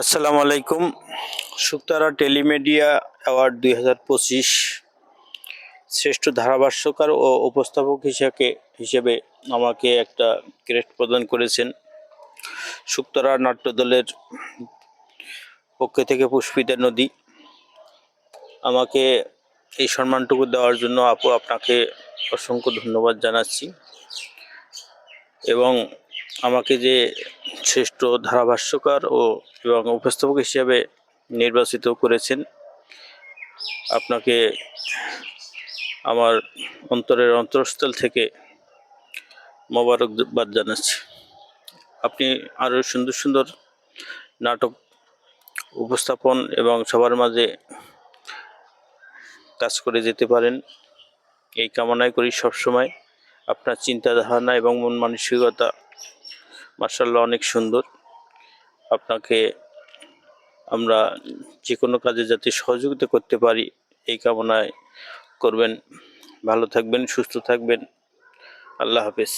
আসসালামু আলাইকুম। Shuktara Telemedia award 2025 শ্রেষ্ঠ ধারাভাষ্যকার ও উপস্থাপক হিসেবে আমাকে একটা ক্রেস্ট প্রদান করেছেন। শুকতারা নাট্যদলের পক্ষ থেকে পুষ্পিতা নদী। আমাকে এই সম্মানটুকু দেওয়ার জন্য আপু আপনাকে অসংখ্য ধন্যবাদ জানাচ্ছি, এবং আমাকে যে শ্রেষ্ঠ ধারাভাষ্যকার এবং উপস্থাপক হিসেবে নির্বাচিত করেছেন, আপনাকে আমার অন্তরের অন্তঃস্থল থেকে মোবারকবাদ জানাচ্ছি। আপনি আরও সুন্দর সুন্দর নাটক উপস্থাপন এবং সবার মাঝে কাজ করে যেতে পারেন, এই কামনাই করি সবসময়। আপনার চিন্তা ধারণা এবং মন মানসিকতা মাশাআল্লাহ অনেক সুন্দর। আপনাকে আমরা যে কোনো কাজে যাতে সহযোগিতা করতে পারি এই কামনায় করবেন। ভালো থাকবেন, সুস্থ থাকবেন। আল্লাহ হাফেজ।